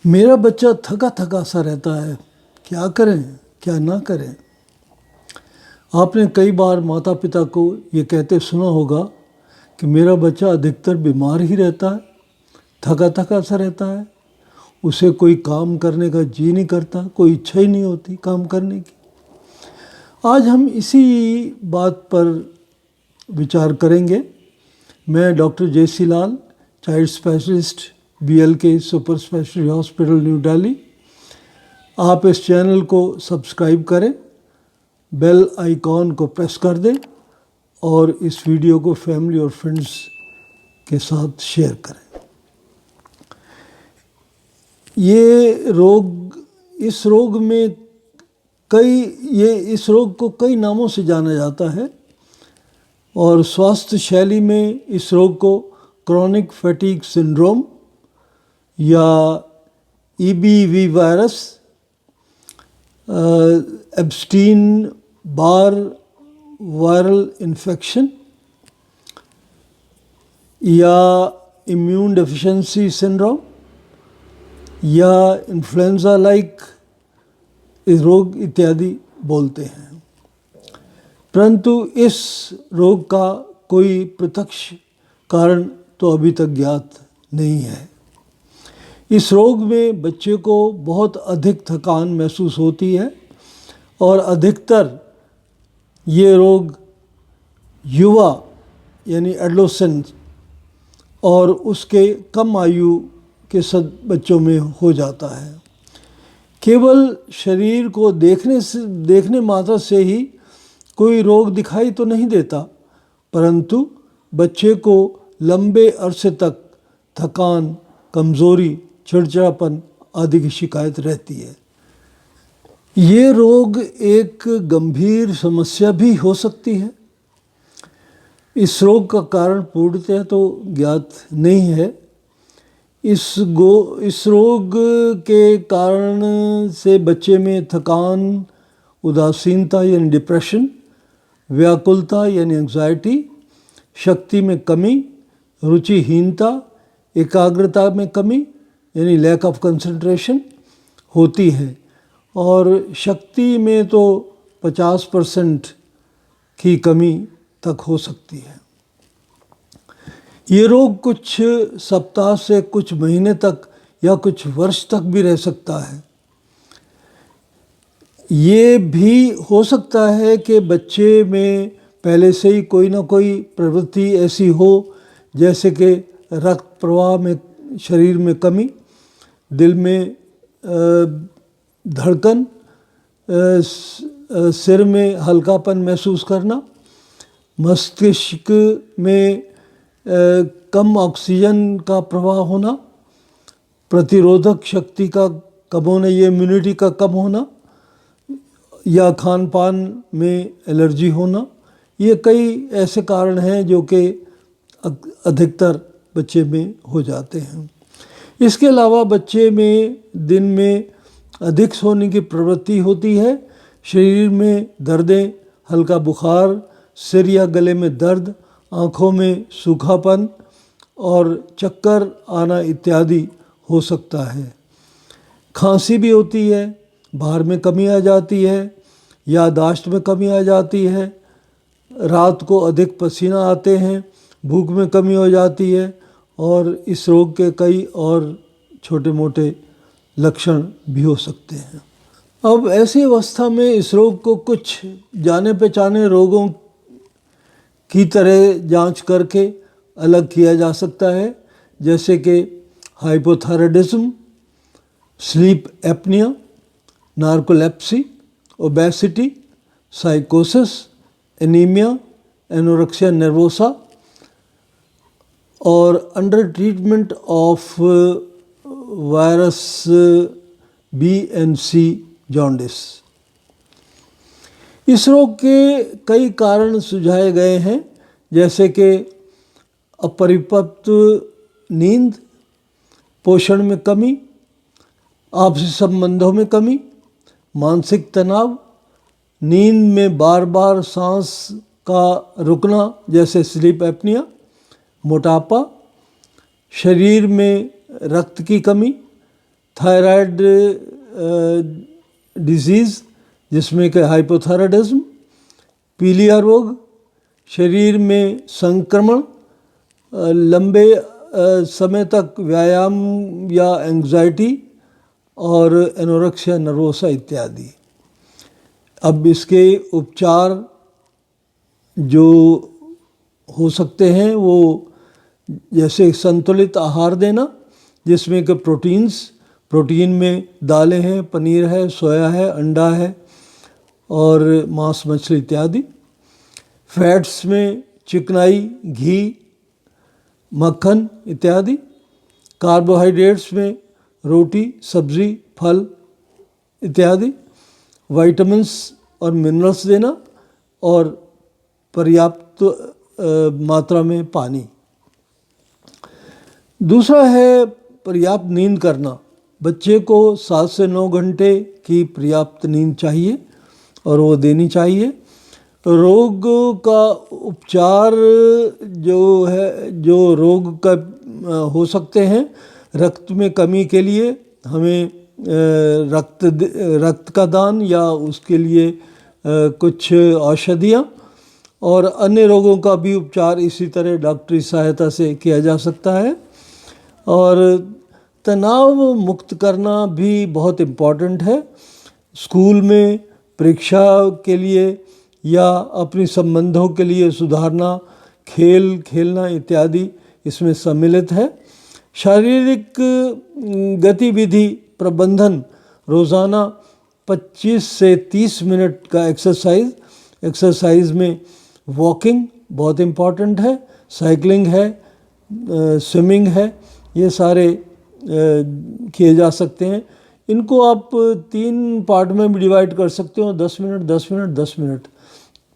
मेरा बच्चा थका थका सा रहता है, क्या करें क्या ना करें। आपने कई बार माता पिता को ये कहते सुना होगा कि मेरा बच्चा अधिकतर बीमार ही रहता है, थका थका सा रहता है, उसे कोई काम करने का जी नहीं करता, कोई इच्छा ही नहीं होती काम करने की। आज हम इसी बात पर विचार करेंगे। मैं doctor Jaysi Lal, child specialist BLK super speciality hospital New Delhi. आप इस चैनल को सब्सक्राइब करें, बेल आइकॉन को प्रेस कर दें और इस वीडियो को फैमिली और फ्रेंड्स के साथ शेयर करें। इस रोग को कई नामों से जाना जाता है और स्वास्थ्य शैली में इस रोग को क्रॉनिक फैटीग सिंड्रोम या EBV वायरस, एब्स्टीन बार वायरल इन्फेक्शन या इम्यून डेफिशिएंसी सिंड्रोम या इन्फ्लुएंजा लाइक रोग इत्यादि बोलते हैं। परंतु इस रोग का कोई प्रत्यक्ष कारण तो अभी तक ज्ञात नहीं है। इस रोग में बच्चे को बहुत अधिक थकान महसूस होती है और अधिकतर ये रोग युवा यानी एडोलेसेंट और उसके कम आयु के बच्चों में हो जाता है। केवल शरीर को देखने मात्र से ही कोई रोग दिखाई तो नहीं देता, परंतु बच्चे को लंबे अरसे तक थकान, कमज़ोरी, चिड़चिड़ापन आदि की शिकायत रहती है। ये रोग एक गंभीर समस्या भी हो सकती है। इस रोग का कारण पूर्णतः तो ज्ञात नहीं है। इस रोग के कारण से बच्चे में थकान, उदासीनता यानी डिप्रेशन, व्याकुलता यानी एंग्जाइटी, शक्ति में कमी, रुचिहीनता, एकाग्रता में कमी यानी लैक ऑफ कंसंट्रेशन होती है और शक्ति में तो 50% की कमी तक हो सकती है। ये रोग कुछ सप्ताह से कुछ महीने तक या कुछ वर्ष तक भी रह सकता है। ये भी हो सकता है कि बच्चे में पहले से ही कोई ना कोई प्रवृत्ति ऐसी हो, जैसे कि रक्त प्रवाह में शरीर में कमी, दिल में धड़कन, सिर में हल्कापन महसूस करना, मस्तिष्क में कम ऑक्सीजन का प्रवाह होना, प्रतिरोधक शक्ति का कम होना, ये इम्यूनिटी का कम होना या खान पान में एलर्जी होना। ये कई ऐसे कारण हैं जो कि अधिकतर बच्चे में हो जाते हैं। इसके अलावा बच्चे में दिन में अधिक सोने की प्रवृत्ति होती है, शरीर में दर्दें, हल्का बुखार, सिर या गले में दर्द, आँखों में सूखापन और चक्कर आना इत्यादि हो सकता है। खांसी भी होती है, बाहर में कमी आ जाती है, याददाश्त में कमी आ जाती है, रात को अधिक पसीना आते हैं, भूख में कमी हो जाती है और इस रोग के कई और छोटे मोटे लक्षण भी हो सकते हैं। अब ऐसी अवस्था में इस रोग को कुछ जाने पहचाने रोगों की तरह जांच करके अलग किया जा सकता है, जैसे कि hypothyroidism, sleep apnoea, narcolepsy, obesity, साइकोसिस, एनीमिया, एनोरेक्सिया नर्वोसा और under treatment of virus B&C jaundice. इस रोग के कई कारण सुझाए गए हैं, जैसे कि अपरिपक्व नींद, पोषण में कमी, आपसी संबंधों में कमी, मानसिक तनाव, नींद में बार बार सांस का रुकना जैसे स्लीप एपनिया, मोटापा, शरीर में रक्त की कमी, थायराइड डिजीज़ जिसमें कि हाइपोथायराइडिज्म, पीलिया रोग, शरीर में संक्रमण, लंबे समय तक व्यायाम या एंग्जाइटी और एनोरेक्सिया नर्वोसा इत्यादि। अब इसके उपचार जो हो सकते हैं वो जैसे संतुलित आहार देना जिसमें कि प्रोटीन में दालें हैं, पनीर है, सोया है, अंडा है और मांस मछली इत्यादि। फैट्स में चिकनाई, घी, मक्खन इत्यादि। कार्बोहाइड्रेट्स में रोटी, सब्जी, फल इत्यादि। विटामिन्स और मिनरल्स देना और पर्याप्त मात्रा में पानी। दूसरा है पर्याप्त नींद करना। बच्चे को 7 से 9 घंटे की पर्याप्त नींद चाहिए और वो देनी चाहिए। रोग का उपचार जो रोग का हो सकते हैं, रक्त में कमी के लिए हमें रक्त का दान या उसके लिए कुछ औषधियाँ, और अन्य रोगों का भी उपचार इसी तरह डॉक्टरी सहायता से किया जा सकता है। और तनाव मुक्त करना भी बहुत इम्पॉर्टेंट है। स्कूल में परीक्षा के लिए या अपने संबंधों के लिए सुधारना, खेलना इत्यादि इसमें सम्मिलित है। शारीरिक गतिविधि प्रबंधन, रोज़ाना 25 से 30 मिनट का एक्सरसाइज में वॉकिंग बहुत इम्पॉर्टेंट है, साइकिलिंग है, स्विमिंग है, ये सारे किए जा सकते हैं। इनको आप 3 पार्ट में भी डिवाइड कर सकते हो, 10 मिनट 10 मिनट 10 मिनट,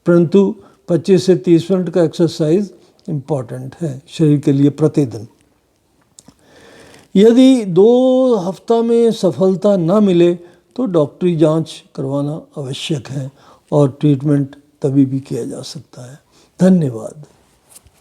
परंतु 25 से 30 मिनट का एक्सरसाइज इम्पॉर्टेंट है शरीर के लिए प्रतिदिन। यदि 2 हफ्ता में सफलता ना मिले तो डॉक्टरी जांच करवाना आवश्यक है और ट्रीटमेंट तभी भी किया जा सकता है। धन्यवाद।